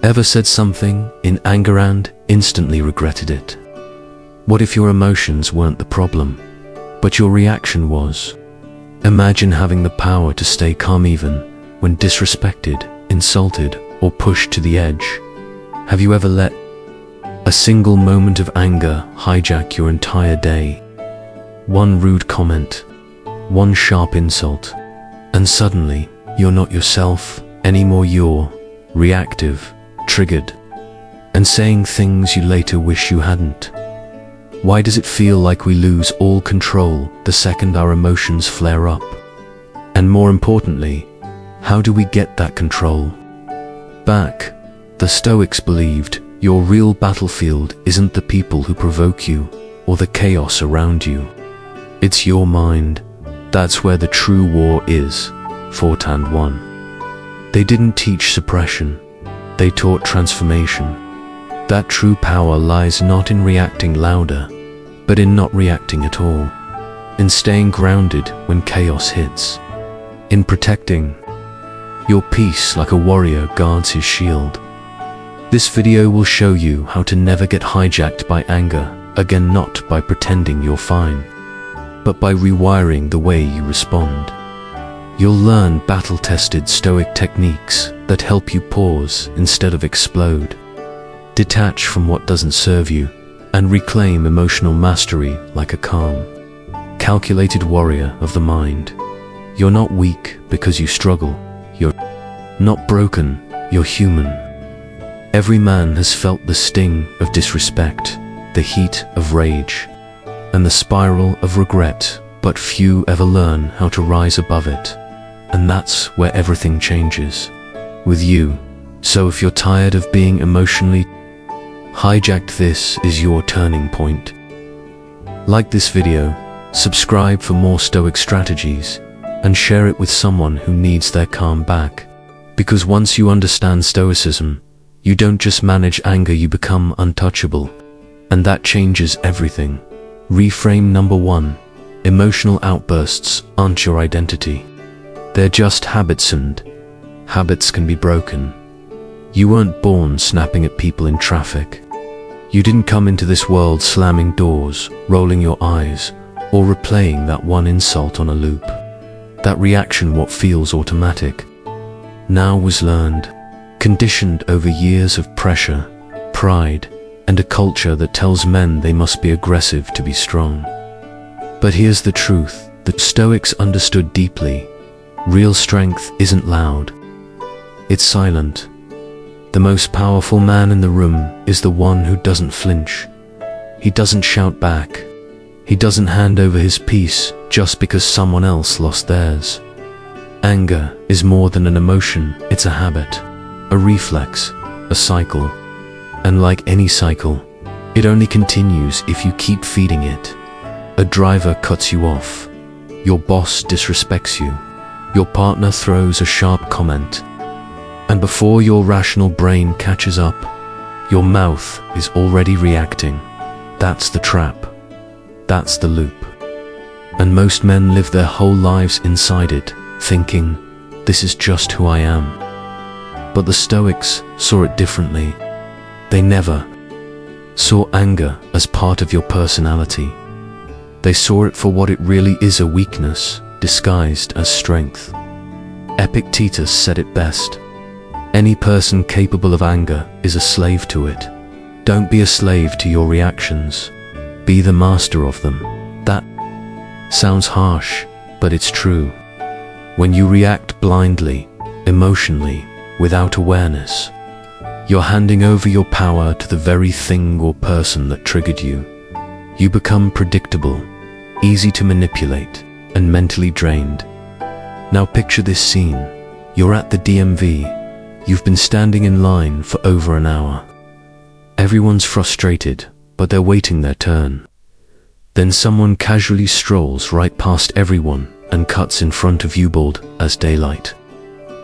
Ever said something in anger and instantly regretted it? What if your emotions weren't the problem, but your reaction was? Imagine having the power to stay calm even when disrespected, insulted, or pushed to the edge. Have you ever let a single moment of anger hijack your entire day? One rude comment, one sharp insult, and suddenly you're not yourself anymore. You're reactive, triggered, and saying things you later wish you hadn't. Why does it feel like we lose all control the second our emotions flare up? And more importantly, how do we get that control back? The Stoics believed your real battlefield isn't the people who provoke you or the chaos around you. It's your mind. That's where the true war is, fought and won. They didn't teach suppression. They taught transformation. That true power lies not in reacting louder, but in not reacting at all, in staying grounded when chaos hits, in protecting your peace like a warrior guards his shield. This video will show you how to never get hijacked by anger, again not by pretending you're fine, but by rewiring the way you respond. You'll learn battle-tested Stoic techniques that help you pause instead of explode, detach from what doesn't serve you, and reclaim emotional mastery like a calm, calculated warrior of the mind. You're not weak because you struggle. You're not broken. You're human. Every man has felt the sting of disrespect, the heat of rage, and the spiral of regret, but few ever learn how to rise above it. And that's where everything changes, with you. So if you're tired of being emotionally hijacked, this is your turning point. Like this video, subscribe for more Stoic strategies, and share it with someone who needs their calm back. Because once you understand Stoicism, you don't just manage anger, you become untouchable. And that changes everything. Reframe number 1. Emotional outbursts aren't your identity. They're just habits, and habits can be broken. You weren't born snapping at people in traffic. You didn't come into this world slamming doors, rolling your eyes, or replaying that one insult on a loop. That reaction, what feels automatic, now was learned, conditioned over years of pressure, pride, and a culture that tells men they must be aggressive to be strong. But here's the truth that Stoics understood deeply. Real strength isn't loud. It's silent. The most powerful man in the room is the one who doesn't flinch. He doesn't shout back. He doesn't hand over his peace just because someone else lost theirs. Anger is more than an emotion, it's a habit, a reflex, a cycle. And like any cycle, it only continues if you keep feeding it. A driver cuts you off. Your boss disrespects you. Your partner throws a sharp comment. And before your rational brain catches up, your mouth is already reacting. That's the trap. That's the loop. And most men live their whole lives inside it, thinking, this is just who I am. But the Stoics saw it differently. They never saw anger as part of your personality. They saw it for what it really is, a weakness disguised as strength. Epictetus said it best. Any person capable of anger is a slave to it. Don't be a slave to your reactions. Be the master of them. That sounds harsh, but it's true. When you react blindly, emotionally, without awareness, you're handing over your power to the very thing or person that triggered you. You become predictable, easy to manipulate, and mentally drained. Now picture this scene. You're at the DMV. You've been standing in line for over an hour. Everyone's frustrated, but they're waiting their turn. Then someone casually strolls right past everyone and cuts in front of you, bold as daylight.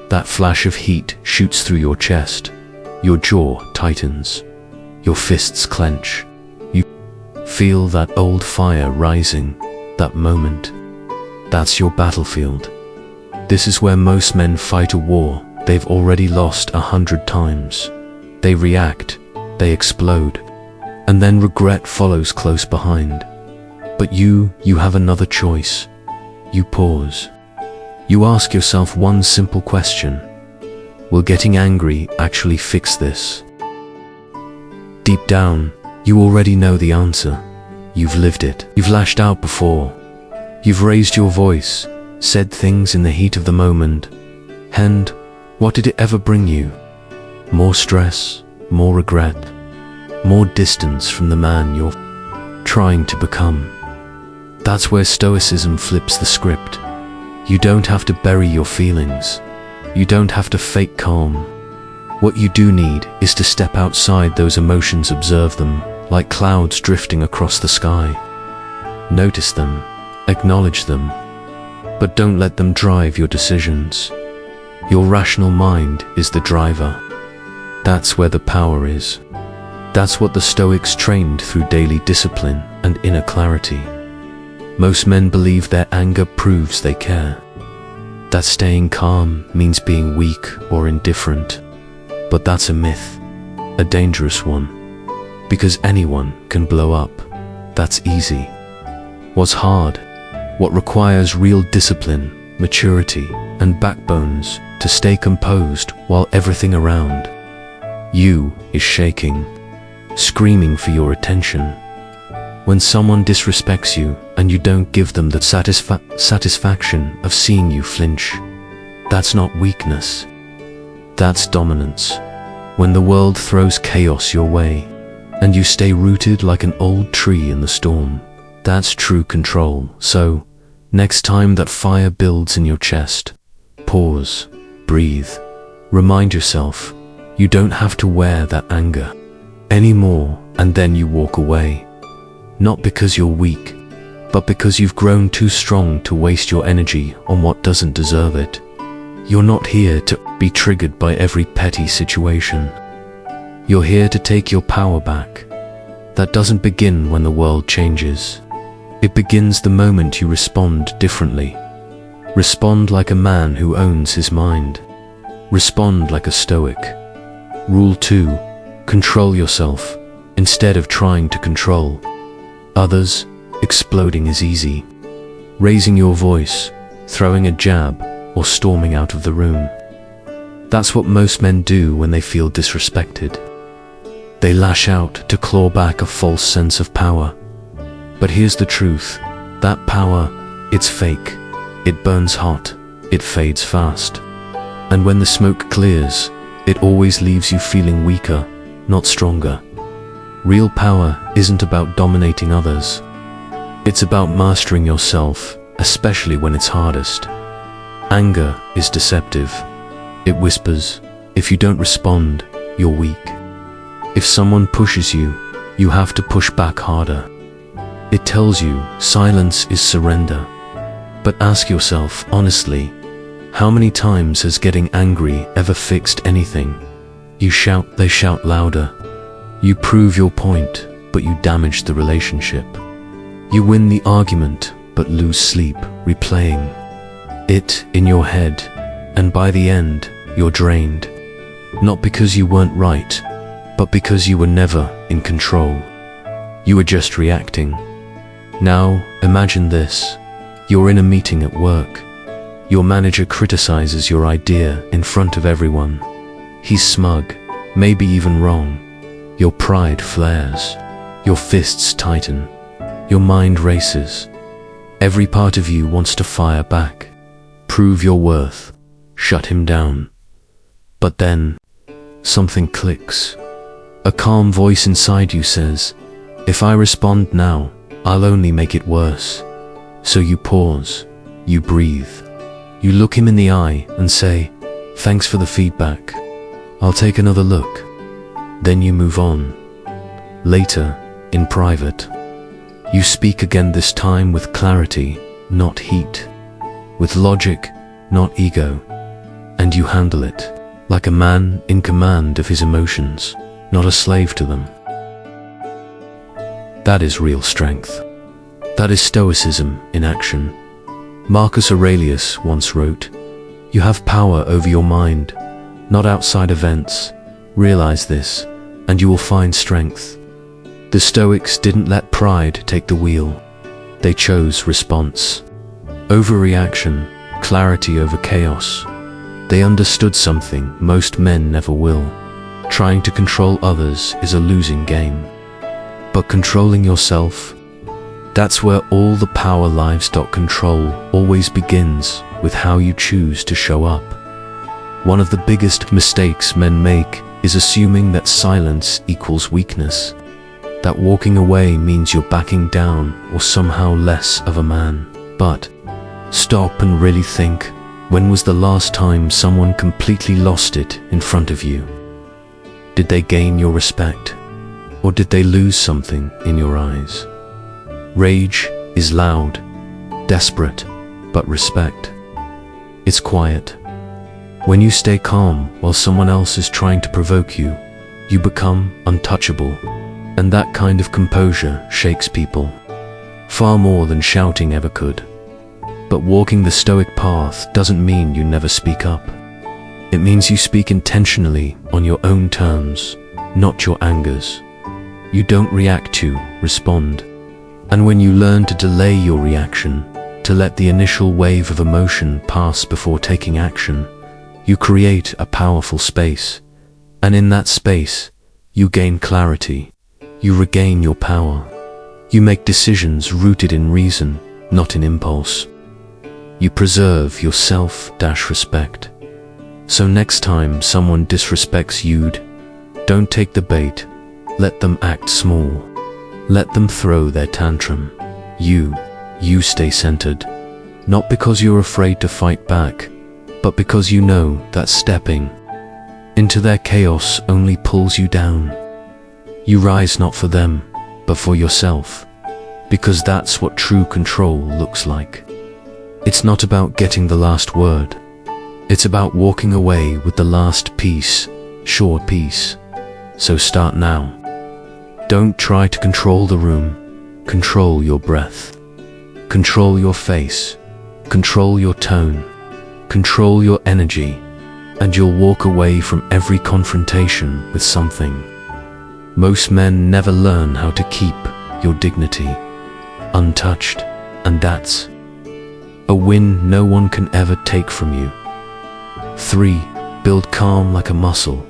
That flash of heat shoots through your chest. Your jaw tightens. Your fists clench. You feel that old fire rising. That moment. That's your battlefield. This is where most men fight a war they've already lost 100 times. They react, they explode, and then regret follows close behind. But you have another choice. You pause. You ask yourself one simple question. Will getting angry actually fix this? Deep down, you already know the answer. You've lived it. You've lashed out before. You've raised your voice, said things in the heat of the moment. And what did it ever bring you? More stress, more regret, more distance from the man you're trying to become. That's where Stoicism flips the script. You don't have to bury your feelings. You don't have to fake calm. What you do need is to step outside those emotions, observe them, like clouds drifting across the sky. Notice them, acknowledge them, but don't let them drive your decisions. Your rational mind is the driver. That's where the power is. That's what the Stoics trained through daily discipline and inner clarity. Most men believe their anger proves they care, that staying calm means being weak or indifferent. But that's a myth, a dangerous one, because anyone can blow up. That's easy. What's hard, what requires real discipline, maturity, and backbones to stay composed while everything around you is shaking, screaming for your attention. When someone disrespects you and you don't give them the satisfaction of seeing you flinch, that's not weakness, that's dominance. When the world throws chaos your way and you stay rooted like an old tree in the storm, that's true control. So, next time that fire builds in your chest, pause, breathe, remind yourself you don't have to wear that anger anymore, and then you walk away. Not because you're weak, but because you've grown too strong to waste your energy on what doesn't deserve it. You're not here to be triggered by every petty situation. You're here to take your power back. That doesn't begin when the world changes. It begins the moment you respond differently. Respond like a man who owns his mind. Respond like a Stoic. Rule 2. Control yourself instead of trying to control others. Exploding is easy. Raising your voice, throwing a jab, or storming out of the room. That's what most men do when they feel disrespected. They lash out to claw back a false sense of power. But here's the truth. That power, it's fake. It burns hot. It fades fast. And when the smoke clears, it always leaves you feeling weaker, not stronger. Real power isn't about dominating others. It's about mastering yourself, especially when it's hardest. Anger is deceptive. It whispers, if you don't respond, you're weak. If someone pushes you, you have to push back harder. It tells you silence is surrender. But ask yourself honestly, how many times has getting angry ever fixed anything? You shout, they shout louder. You prove your point, but you damage the relationship. You win the argument, but lose sleep, replaying it in your head, and by the end, you're drained. Not because you weren't right, but because you were never in control. You were just reacting. Now, imagine this. You're in a meeting at work. Your manager criticizes your idea in front of everyone. He's smug, maybe even wrong. Your pride flares. Your fists tighten. Your mind races. Every part of you wants to fire back. Prove your worth. Shut him down. But then, something clicks. A calm voice inside you says, if I respond now, I'll only make it worse. So you pause. You breathe. You look him in the eye and say, thanks for the feedback. I'll take another look. Then you move on. Later, in private, you speak again, this time with clarity, not heat. With logic, not ego. And you handle it like a man in command of his emotions, not a slave to them. That is real strength. That is Stoicism in action. Marcus Aurelius once wrote, you have power over your mind, not outside events, Realize this, and you will find strength. The Stoics didn't let pride take the wheel. They chose response. Overreaction, clarity over chaos. They understood something most men never will. Trying to control others is a losing game. But controlling yourself, that's where all the power lives. Control always begins with how you choose to show up. One of the biggest mistakes men make is assuming that silence equals weakness, that walking away means you're backing down or somehow less of a man. But stop and really think, when was the last time someone completely lost it in front of you? Did they gain your respect? Or did they lose something in your eyes? Rage is loud, desperate, but respect, it's quiet. When you stay calm while someone else is trying to provoke you, you become untouchable. And that kind of composure shakes people, far more than shouting ever could. But walking the Stoic path doesn't mean you never speak up. It means you speak intentionally on your own terms, not your angers. You don't react to, respond. And when you learn to delay your reaction, to let the initial wave of emotion pass before taking action, you create a powerful space. And in that space, you gain clarity. You regain your power. You make decisions rooted in reason, not in impulse. You preserve your self-respect. So next time someone disrespects you, don't take the bait. Let them act small. Let them throw their tantrum. You stay centered. Not because you're afraid to fight back, but because you know that stepping into their chaos only pulls you down. You rise not for them, but for yourself, because that's what true control looks like. It's not about getting the last word. It's about walking away with the last piece, sure peace. So start now. Don't try to control the room. Control your breath. Control your face. Control your tone. Control your energy, and you'll walk away from every confrontation with something. Most men never learn how to keep your dignity untouched, and that's a win no one can ever take from you. 3. Build calm like a muscle.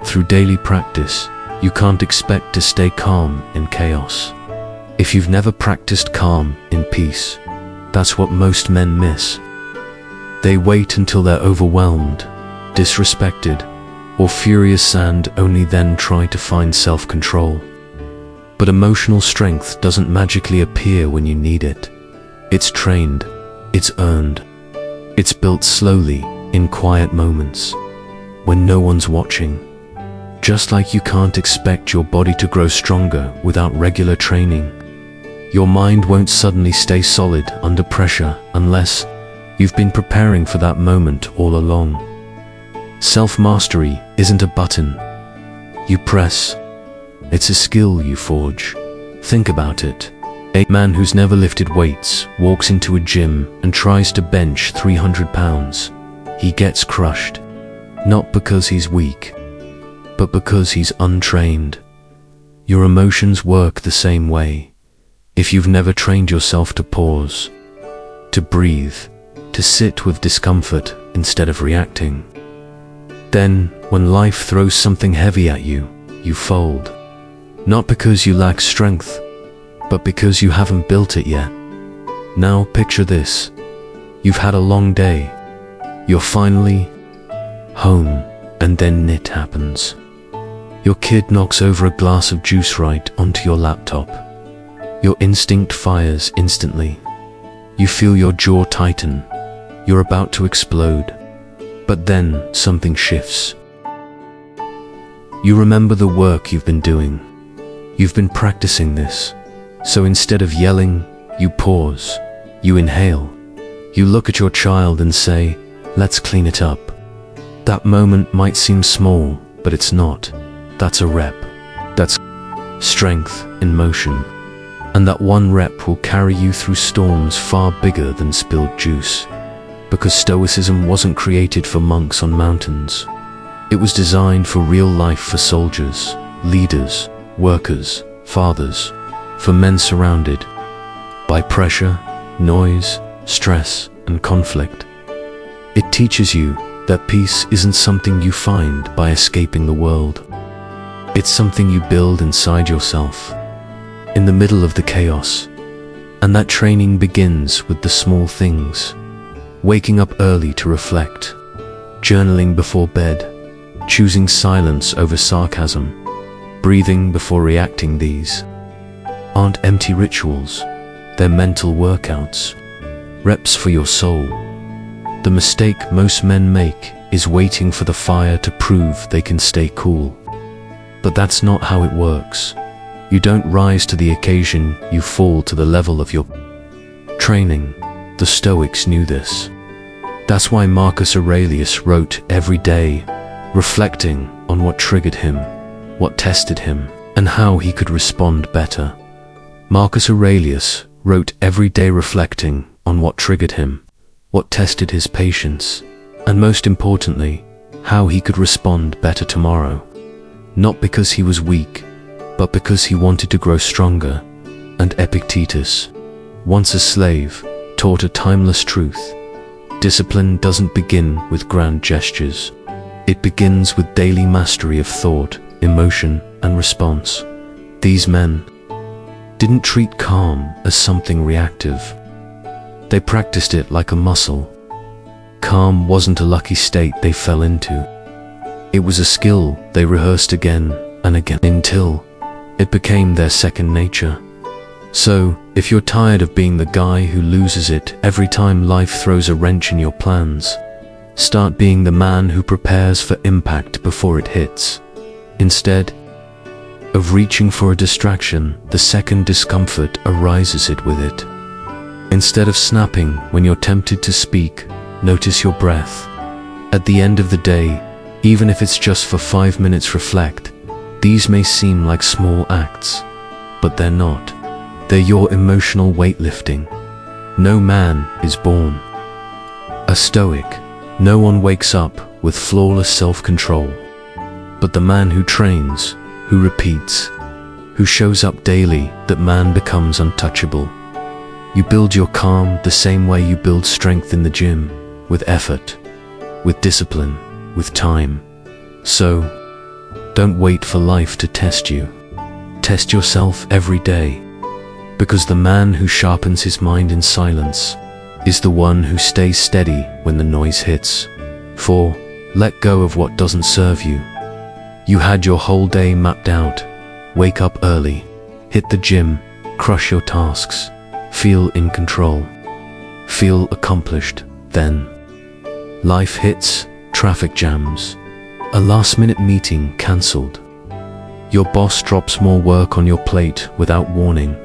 Through daily practice, you can't expect to stay calm in chaos. If you've never practiced calm in peace, that's what most men miss. They wait until they're overwhelmed, disrespected, or furious and only then try to find self-control. But emotional strength doesn't magically appear when you need it. It's trained, it's earned, it's built slowly in quiet moments, when no one's watching. Just like you can't expect your body to grow stronger without regular training, your mind won't suddenly stay solid under pressure unless you've been preparing for that moment all along. Self-mastery isn't a button you press. It's a skill you forge. Think about it. A man who's never lifted weights walks into a gym and tries to bench 300 pounds. He gets crushed. Not because he's weak, but because he's untrained. Your emotions work the same way. If you've never trained yourself to pause, to breathe, to sit with discomfort instead of reacting, then when life throws something heavy at you, you fold. Not because you lack strength, but because you haven't built it yet. Now picture this. You've had a long day. You're finally home, and then it happens. Your kid knocks over a glass of juice right onto your laptop. Your instinct fires instantly. You feel your jaw tighten. You're about to explode. But then something shifts. You remember the work you've been doing. You've been practicing this. So instead of yelling, you pause. You inhale. You look at your child and say, "Let's clean it up." That moment might seem small, but it's not. That's a rep. That's strength in motion. And that one rep will carry you through storms far bigger than spilled juice. Because Stoicism wasn't created for monks on mountains. It was designed for real life, for soldiers, leaders, workers, fathers, for men surrounded by pressure, noise, stress, and conflict. It teaches you that peace isn't something you find by escaping the world. It's something you build inside yourself, in the middle of the chaos. And that training begins with the small things: waking up early to reflect, journaling before bed, choosing silence over sarcasm, breathing before reacting. These aren't empty rituals, they're mental workouts, reps for your soul. The mistake most men make is waiting for the fire to prove they can stay cool. But that's not how it works. You don't rise to the occasion, you fall to the level of your training. The Stoics knew this. That's why Marcus Aurelius wrote every day, reflecting on what triggered him, what tested him, and how he could respond better. Marcus Aurelius wrote every day, reflecting on what triggered him, what tested his patience, and most importantly, how he could respond better tomorrow. Not because he was weak, but because he wanted to grow stronger. And Epictetus, once a slave, taught a timeless truth: discipline doesn't begin with grand gestures. It begins with daily mastery of thought, emotion, and response. These men didn't treat calm as something reactive. They practiced it like a muscle. Calm wasn't a lucky state they fell into. It was a skill they rehearsed again and again until it became their second nature. So, if you're tired of being the guy who loses it every time life throws a wrench in your plans, start being the man who prepares for impact before it hits. Instead of reaching for a distraction, the second discomfort arises it with it. Instead of snapping when you're tempted to speak, notice your breath. At the end of the day, even if it's just for 5 minutes, reflect. These may seem like small acts, but they're not. They're your emotional weightlifting. No man is born a stoic. No one wakes up with flawless self-control. But the man who trains, who repeats, who shows up daily, that man becomes untouchable. You build your calm the same way you build strength in the gym, with effort, with discipline, with time. So, don't wait for life to test you. Test yourself every day, because the man who sharpens his mind in silence is the one who stays steady when the noise hits. 4. Let go of what doesn't serve you. You had your whole day mapped out. Wake up early, hit the gym, crush your tasks, feel in control, feel accomplished. Then life hits, traffic jams, a last-minute meeting cancelled. Your boss drops more work on your plate without warning.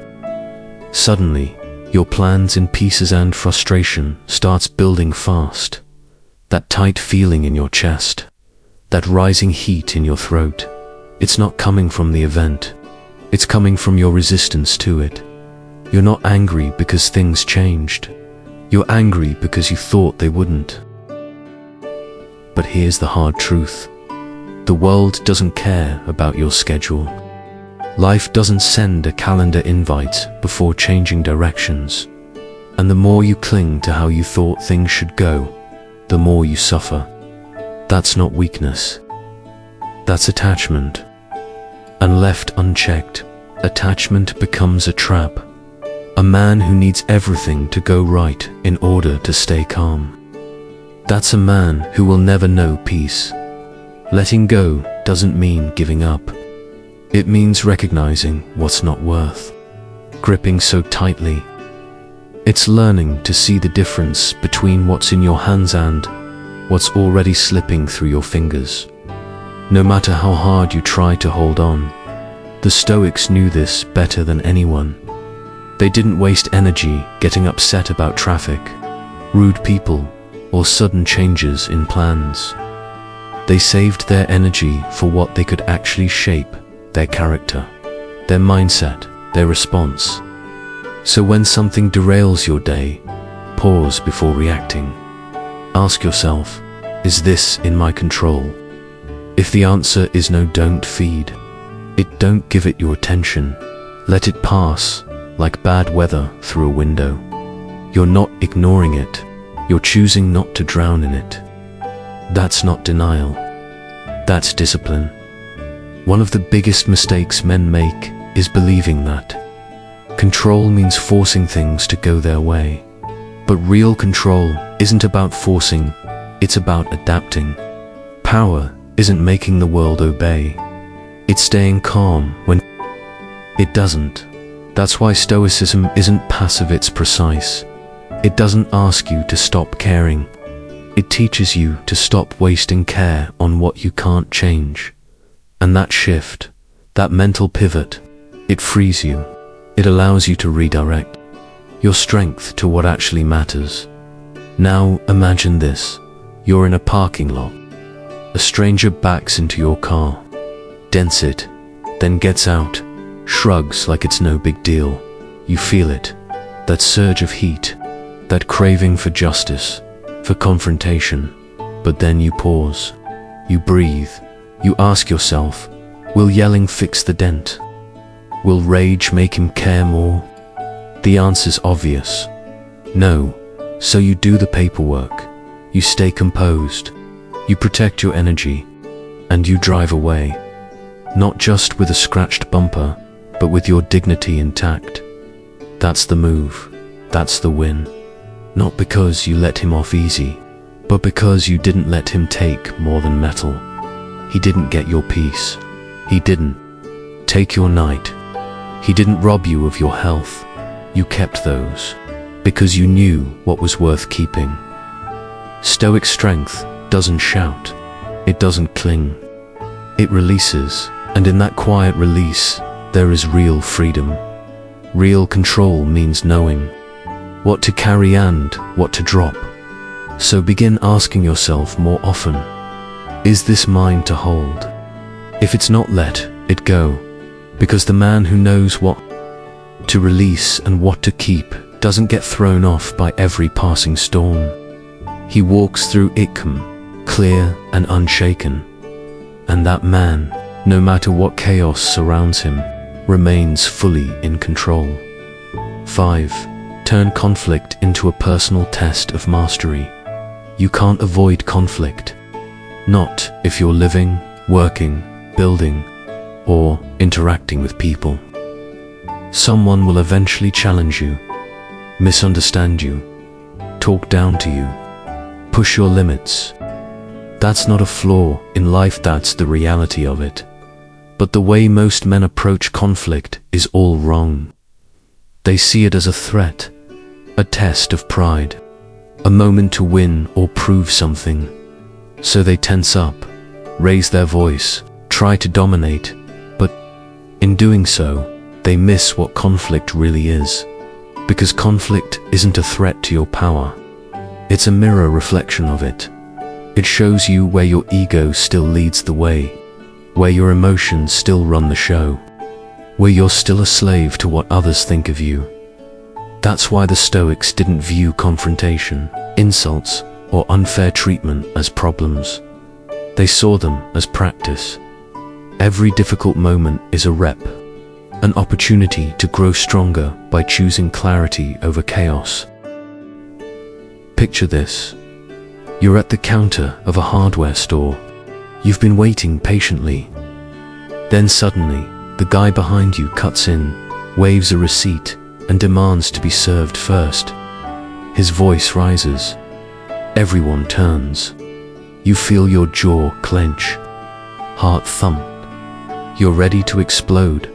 Suddenly, your plans in pieces and frustration starts building fast. That tight feeling in your chest, that rising heat in your throat, it's not coming from the event. It's coming from your resistance to it. You're not angry because things changed. You're angry because you thought they wouldn't. But here's the hard truth. The world doesn't care about your schedule. Life doesn't send a calendar invite before changing directions. And the more you cling to how you thought things should go, the more you suffer. That's not weakness. That's attachment. And left unchecked, attachment becomes a trap. A man who needs everything to go right in order to stay calm. That's a man who will never know peace. Letting go doesn't mean giving up. It means recognizing what's not worth gripping so tightly. It's learning to see the difference between what's in your hands and what's already slipping through your fingers. No matter how hard you try to hold on, the Stoics knew this better than anyone. They didn't waste energy getting upset about traffic, rude people, or sudden changes in plans. They saved their energy for what they could actually shape: their character, their mindset, their response. So when something derails your day, pause before reacting. Ask yourself, is this in my control? If the answer is no, don't feed it, don't give it your attention. Let it pass, like bad weather through a window. You're not ignoring it, you're choosing not to drown in it. That's not denial, that's discipline. One of the biggest mistakes men make is believing that control means forcing things to go their way. But real control isn't about forcing, it's about adapting. Power isn't making the world obey, it's staying calm when it doesn't. That's why Stoicism isn't passive, it's precise. It doesn't ask you to stop caring. It teaches you to stop wasting care on what you can't change. And that shift, that mental pivot, it frees you. It allows you to redirect your strength to what actually matters. Now imagine this. You're in a parking lot. A stranger backs into your car, dents it, then gets out, shrugs like it's no big deal. You feel it, that surge of heat, that craving for justice, for confrontation. But then you pause, you breathe, you ask yourself, will yelling fix the dent? Will rage make him care more? The answer's obvious. No. So you do the paperwork, you stay composed, you protect your energy, and you drive away. Not just with a scratched bumper, but with your dignity intact. That's the move, that's the win. Not because you let him off easy, but because you didn't let him take more than metal. He didn't get your peace. He didn't take your night. He didn't rob you of your health. You kept those, because you knew what was worth keeping. Stoic strength doesn't shout. It doesn't cling. It releases, and in that quiet release, there is real freedom. Real control means knowing what to carry and what to drop. So begin asking yourself more often, is this mine to hold? If it's not, let it go. Because the man who knows what to release and what to keep doesn't get thrown off by every passing storm. He walks through it clear and unshaken. And that man, no matter what chaos surrounds him, remains fully in control. 5. Turn conflict into a personal test of mastery. You can't avoid conflict. Not if you're living, working, building, or interacting with people. Someone will eventually challenge you, misunderstand you, talk down to you, push your limits. That's not a flaw in life, that's the reality of it. But the way most men approach conflict is all wrong. They see it as a threat, a test of pride, a moment to win or prove something. So they tense up, raise their voice, try to dominate, but in doing so, they miss what conflict really is. Because conflict isn't a threat to your power. It's a mirror reflection of it. It shows you where your ego still leads the way, where your emotions still run the show, where you're still a slave to what others think of you. That's why the Stoics didn't view confrontation, insults, or unfair treatment as problems. They saw them as practice. Every difficult moment is a rep, an opportunity to grow stronger by choosing clarity over chaos. Picture this. You're at the counter of a hardware store. You've been waiting patiently. Then suddenly, the guy behind you cuts in, waves a receipt, and demands to be served first. His voice rises. Everyone turns. You feel your jaw clench, heart thump. You're ready to explode,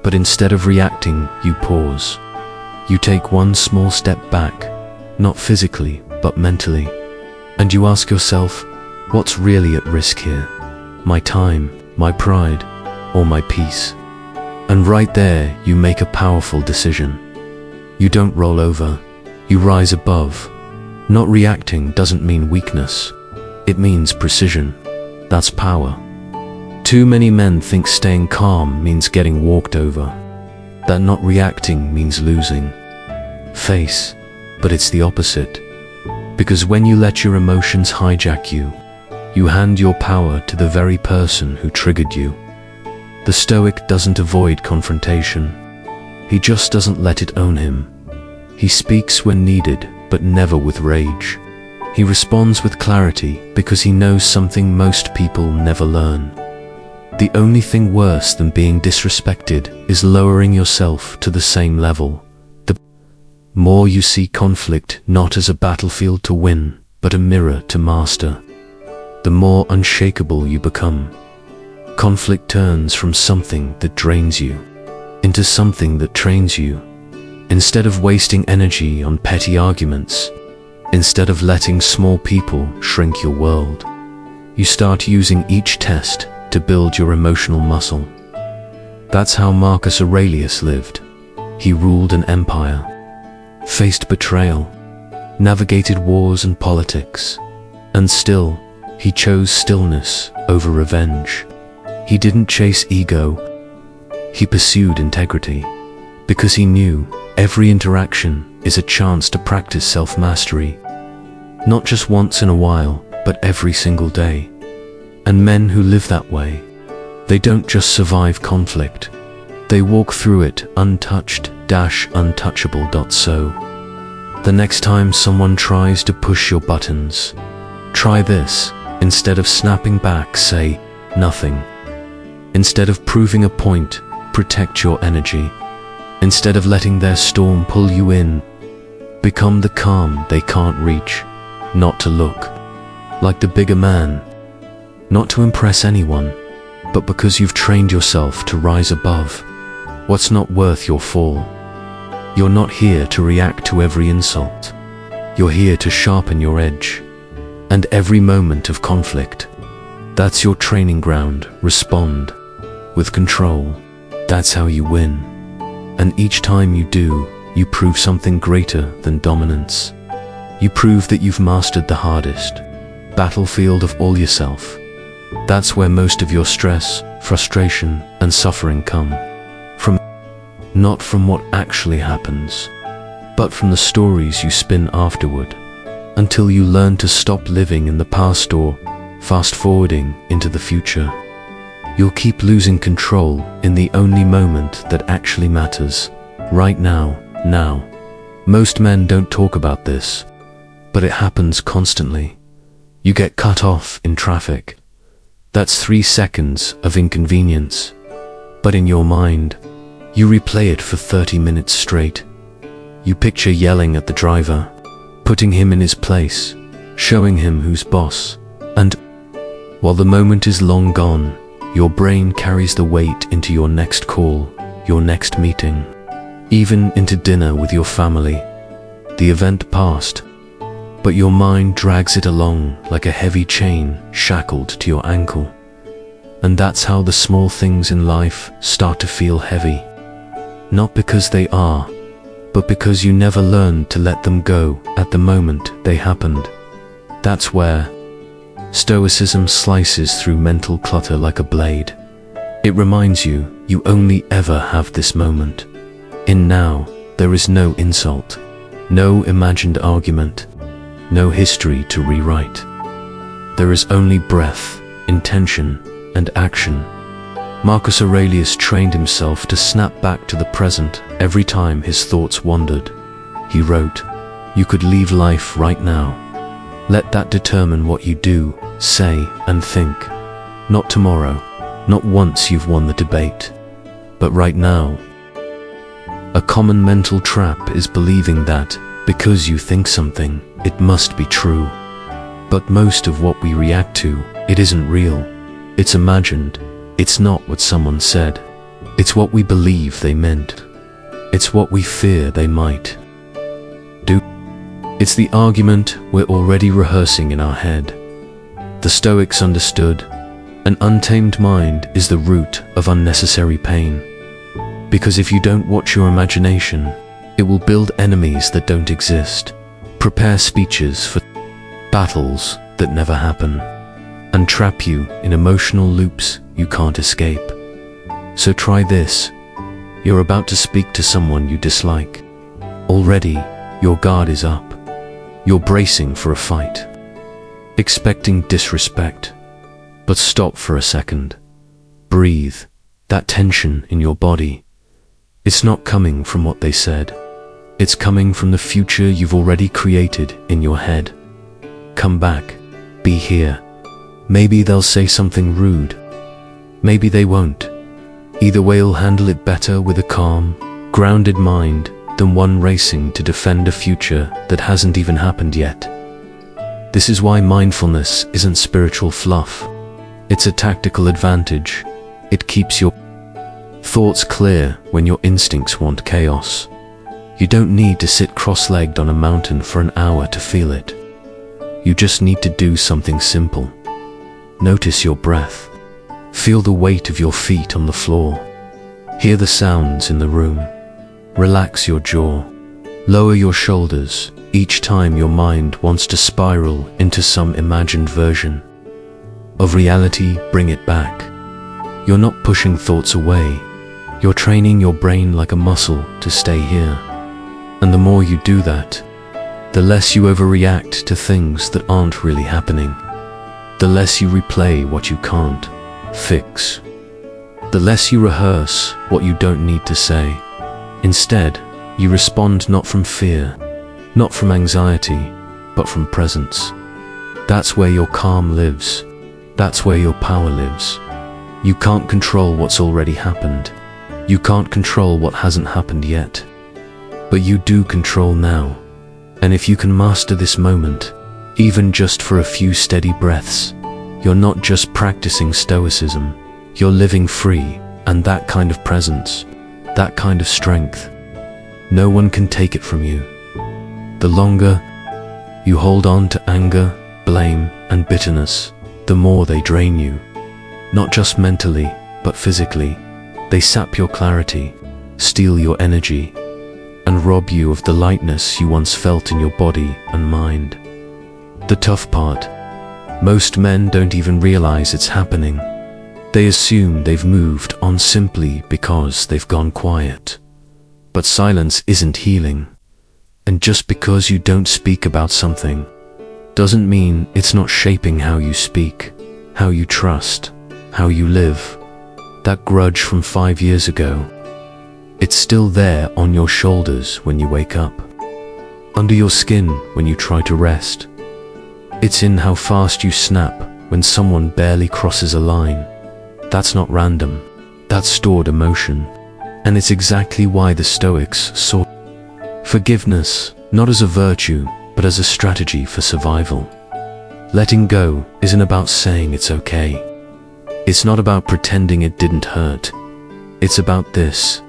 but instead of reacting, you pause. You take one small step back, not physically, but mentally. And you ask yourself, what's really at risk here? My time, my pride, or my peace? And right there, you make a powerful decision. You don't roll over, you rise above. Not reacting doesn't mean weakness. It means precision. That's power. Too many men think staying calm means getting walked over. That not reacting means losing face. But it's the opposite. Because when you let your emotions hijack you, You hand your power to the very person who triggered you. The Stoic doesn't avoid confrontation. He just doesn't let it own him. He speaks when needed, but never with rage. He responds with clarity because he knows something most people never learn. The only thing worse than being disrespected is lowering yourself to the same level. The more you see conflict not as a battlefield to win, but a mirror to master, the more unshakable you become. Conflict turns from something that drains you into something that trains you. Instead of wasting energy on petty arguments, instead of letting small people shrink your world, you start using each test to build your emotional muscle. That's how Marcus Aurelius lived. He ruled an empire, faced betrayal, navigated wars and politics, and still, he chose stillness over revenge. He didn't chase ego, he pursued integrity, because he knew every interaction is a chance to practice self-mastery, not just once in a while, but every single day. And men who live that way, they don't just survive conflict, they walk through it untouched, untouchable. So, the next time someone tries to push your buttons, try this. Instead of snapping back, say nothing. Instead of proving a point, protect your energy. Instead of letting their storm pull you in, become the calm they can't reach. Not to look like the bigger man, not to impress anyone, but because you've trained yourself to rise above what's not worth your fall. You're not here to react to every insult. You're here to sharpen your edge. And every moment of conflict, that's your training ground. Respond with control. That's how you win. And each time you do, you prove something greater than dominance. You prove that you've mastered the hardest battlefield of all yourself. That's where most of your stress, frustration, and suffering come from. Not from what actually happens, but from the stories you spin afterward, until you learn to stop living in the past or fast-forwarding into the future. You'll keep losing control in the only moment that actually matters, right now. Most men don't talk about this, but it happens constantly. You get cut off in traffic. That's 3 seconds of inconvenience. But in your mind, you replay it for 30 minutes straight. You picture yelling at the driver, putting him in his place, showing him who's boss. And while the moment is long gone, your brain carries the weight into your next call, your next meeting, even into dinner with your family. The event passed, but your mind drags it along like a heavy chain shackled to your ankle. And that's how the small things in life start to feel heavy. Not because they are, but because you never learned to let them go at the moment they happened. That's where Stoicism slices through mental clutter like a blade. It reminds you, you only ever have this moment. In now, there is no insult, no imagined argument, no history to rewrite. There is only breath, intention, and action. Marcus Aurelius trained himself to snap back to the present every time his thoughts wandered. He wrote, "You could leave life right now. Let that determine what you do, say, and think. Not tomorrow, not once you've won the debate, but right now." A common mental trap is believing that, because you think something, it must be true. But most of what we react to, it isn't real. It's imagined. It's not what someone said. It's what we believe they meant. It's what we fear they might do. It's the argument we're already rehearsing in our head. The Stoics understood, an untamed mind is the root of unnecessary pain. Because if you don't watch your imagination, it will build enemies that don't exist, prepare speeches for battles that never happen, and trap you in emotional loops you can't escape. So try this. You're about to speak to someone you dislike. Already, your guard is up. You're bracing for a fight. expecting disrespect. But stop for a second. Breathe. That tension in your body, it's not coming from what they said. It's coming from the future you've already created in your head. Come back. Be here. Maybe they'll say something rude. Maybe they won't. Either way, you'll handle it better with a calm, grounded mind than one racing to defend a future that hasn't even happened yet. This is why mindfulness isn't spiritual fluff. It's a tactical advantage. It keeps your thoughts clear when your instincts want chaos. You don't need to sit cross-legged on a mountain for an hour to feel it. You just need to do something simple. Notice your breath. Feel the weight of your feet on the floor. Hear the sounds in the room. Relax your jaw. Lower your shoulders each time your mind wants to spiral into some imagined version of reality. Bring it back. You're not pushing thoughts away. You're training your brain like a muscle to stay here. And the more you do that, the less you overreact to things that aren't really happening. The less you replay what you can't fix. The less you rehearse what you don't need to say. Instead, you respond not from fear, not from anxiety, but from presence. That's where your calm lives. That's where your power lives. You can't control what's already happened. You can't control what hasn't happened yet. But you do control now. And if you can master this moment, even just for a few steady breaths, you're not just practicing Stoicism, you're living free, and that kind of presence, that kind of strength, no one can take it from you. The longer you hold on to anger, blame, and bitterness, the more they drain you. Not just mentally, but physically. They sap your clarity, steal your energy, and rob you of the lightness you once felt in your body and mind. The tough part, most men don't even realize it's happening. They assume they've moved on simply because they've gone quiet. But silence isn't healing. And just because you don't speak about something doesn't mean it's not shaping how you speak, how you trust, how you live. That grudge from 5 years ago, it's still there on your shoulders when you wake up, under your skin when you try to rest. It's in how fast you snap when someone barely crosses a line. That's not random, that's stored emotion. And it's exactly why the Stoics saw forgiveness not as a virtue, but as a strategy for survival. Letting go isn't about saying it's okay. It's not about pretending it didn't hurt. It's about this: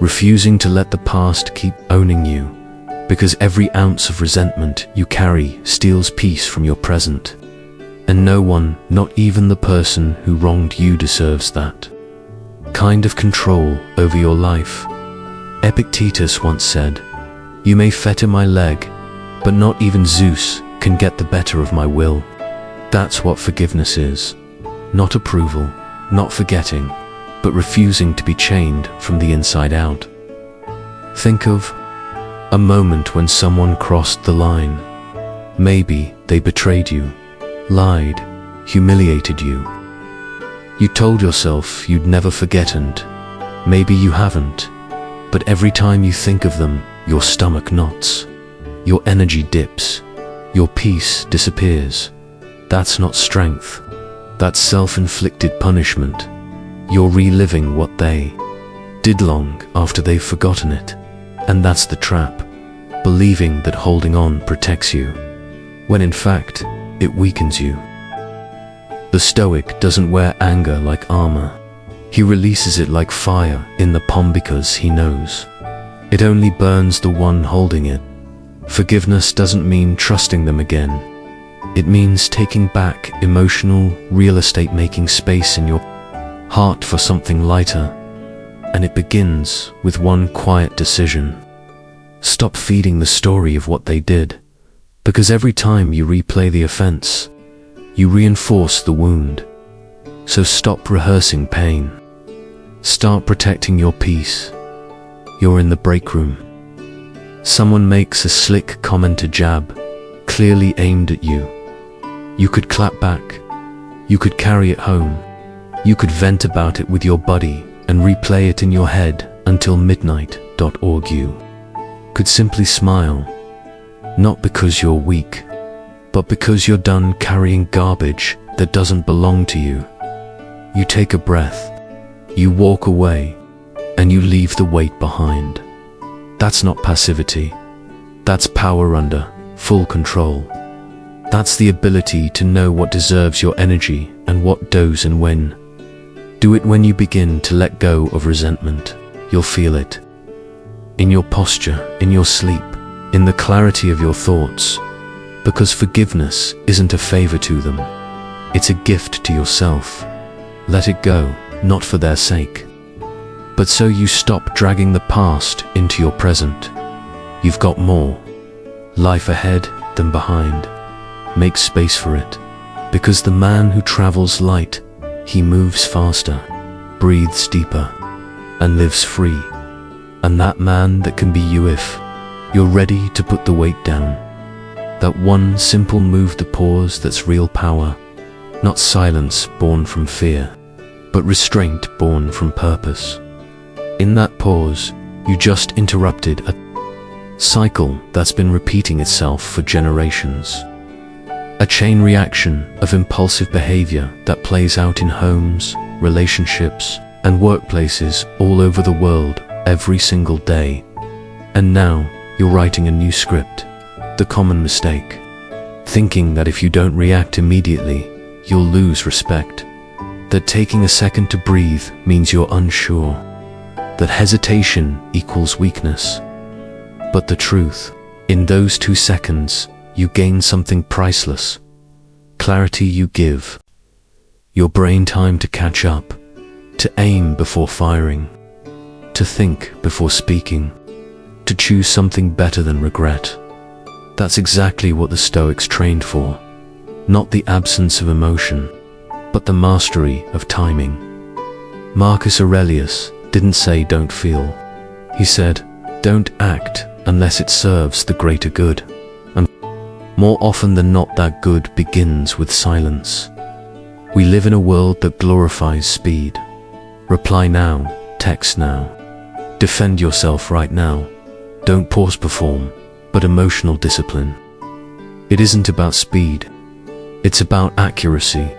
refusing to let the past keep owning you, because every ounce of resentment you carry steals peace from your present. And no one, not even the person who wronged you, deserves that kind of control over your life. Epictetus once said, "You may fetter my leg, but not even Zeus can get the better of my will." That's what forgiveness is. Not approval, not forgetting, but refusing to be chained from the inside out. Think of a moment when someone crossed the line. Maybe they betrayed you, lied, humiliated you. You told yourself you'd never forget, and maybe you haven't. But every time you think of them, your stomach knots, your energy dips, your peace disappears. That's not strength. That's self-inflicted punishment. You're reliving what they did long after they've forgotten it. And that's the trap, believing that holding on protects you, when in fact, it weakens you. The Stoic doesn't wear anger like armor. He releases it like fire in the palm because he knows it only burns the one holding it. Forgiveness doesn't mean trusting them again. It means taking back emotional real estate, making space in your heart for something lighter. And it begins with one quiet decision. Stop feeding the story of what they did, because every time you replay the offense, you reinforce the wound. So stop rehearsing pain. Start protecting your peace. You're in the break room. Someone makes a slick comment, a jab, clearly aimed at you. You could clap back. You could carry it home. You could vent about it with your buddy and replay it in your head until midnight.org. You could simply smile, not because you're weak, but because you're done carrying garbage that doesn't belong to you. You take a breath, you walk away, and you leave the weight behind. That's not passivity. That's power under full control. That's the ability to know what deserves your energy and what does and when. Do it when you begin to let go of resentment. You'll feel it. In your posture, in your sleep, in the clarity of your thoughts. Because forgiveness isn't a favor to them. It's a gift to yourself. Let it go, not for their sake, but so you stop dragging the past into your present. You've got more life ahead than behind. Make space for it, because the man who travels light, he moves faster, breathes deeper, and lives free. And that man that can be you if you're ready to put the weight down. That one simple move, the pause, that's real power, not silence born from fear, but restraint born from purpose. In that pause, you just interrupted a cycle that's been repeating itself for generations. A chain reaction of impulsive behavior that plays out in homes, relationships, and workplaces all over the world every single day. And now, you're writing a new script. The common mistake. Thinking that if you don't react immediately, you'll lose respect. That taking a second to breathe means you're unsure. That hesitation equals weakness. But the truth, in those 2 seconds, you gain something priceless. Clarity. You give your brain time to catch up, to aim before firing, to think before speaking, to choose something better than regret. That's exactly what the Stoics trained for. Not the absence of emotion, but the mastery of timing. Marcus Aurelius didn't say don't feel. He said, don't act unless it serves the greater good. And more often than not, that good begins with silence. We live in a world that glorifies speed. Reply now, text now. Defend yourself right now. Don't pause, perform, but emotional discipline. It isn't about speed. It's about accuracy.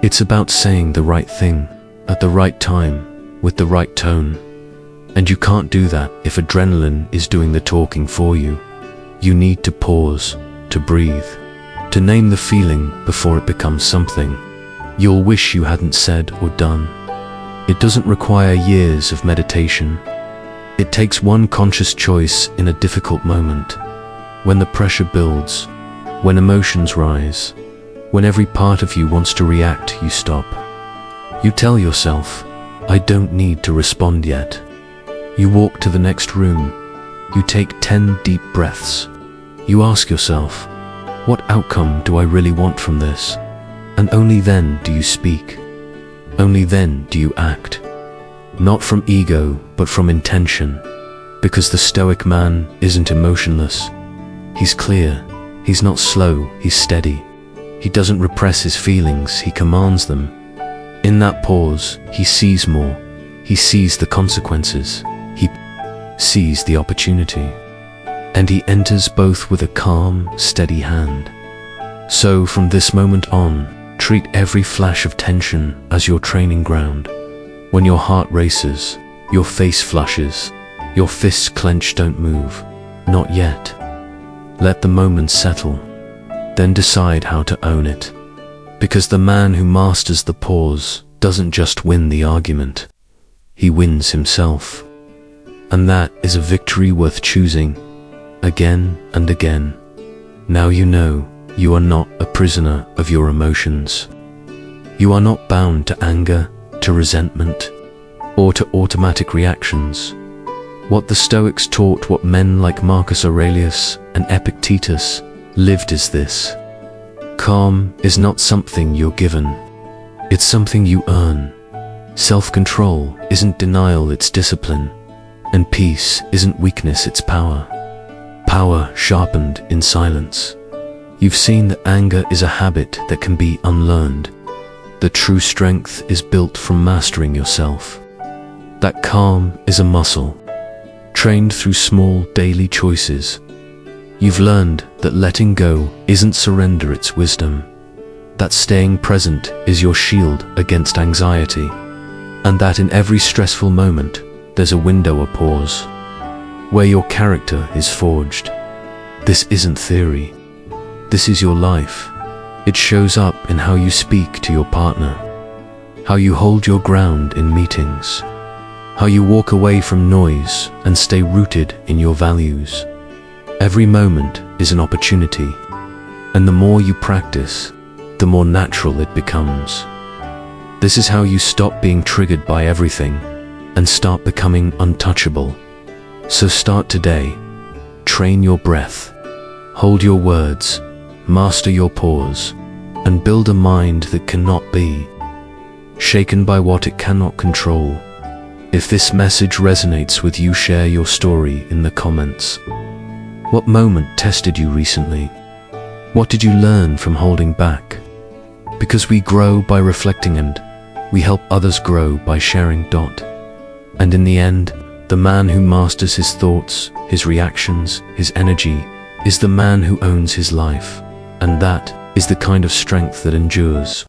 It's about saying the right thing at the right time with the right tone. And you can't do that if adrenaline is doing the talking for you. You need to pause, to breathe, to name the feeling before it becomes something you'll wish you hadn't said or done. It doesn't require years of meditation. It takes one conscious choice in a difficult moment. When the pressure builds, when emotions rise, when every part of you wants to react, you stop. You tell yourself, I don't need to respond yet. You walk to the next room. You take 10 deep breaths. You ask yourself, what outcome do I really want from this? And only then do you speak. Only then do you act. Not from ego, but from intention. Because the Stoic man isn't emotionless. He's clear. He's not slow. He's steady. He doesn't repress his feelings. He commands them. In that pause, he sees more. He sees the consequences. He sees the opportunity. And he enters both with a calm, steady hand. So from this moment on, treat every flash of tension as your training ground. When your heart races, your face flushes, your fists clench, don't move. Not yet. Let the moment settle. Then decide how to own it. Because the man who masters the pause doesn't just win the argument. He wins himself. And that is a victory worth choosing again and again. Now you know you are not a prisoner of your emotions. You are not bound to anger, to resentment, or to automatic reactions. What the Stoics taught, what men like Marcus Aurelius and Epictetus lived, is this. Calm is not something you're given. It's something you earn. Self-control isn't denial, it's discipline. And peace isn't weakness, it's power. Power sharpened in silence. You've seen that anger is a habit that can be unlearned. The true strength is built from mastering yourself. That calm is a muscle, trained through small daily choices. You've learned that letting go isn't surrender, it's wisdom. That staying present is your shield against anxiety. And that in every stressful moment, there's a window, a pause, where your character is forged. This isn't theory. This is your life. It shows up in how you speak to your partner, how you hold your ground in meetings, how you walk away from noise and stay rooted in your values. Every moment is an opportunity, and the more you practice, the more natural it becomes. This is how you stop being triggered by everything and start becoming untouchable. So start today. Train your breath, hold your words, master your pause, and build a mind that cannot be shaken by what it cannot control. If this message resonates with you, share your story in the comments. What moment tested you recently? What did you learn from holding back? Because we grow by reflecting, and we help others grow by sharing. And in the end, the man who masters his thoughts, his reactions, his energy, is the man who owns his life. And that is the kind of strength that endures.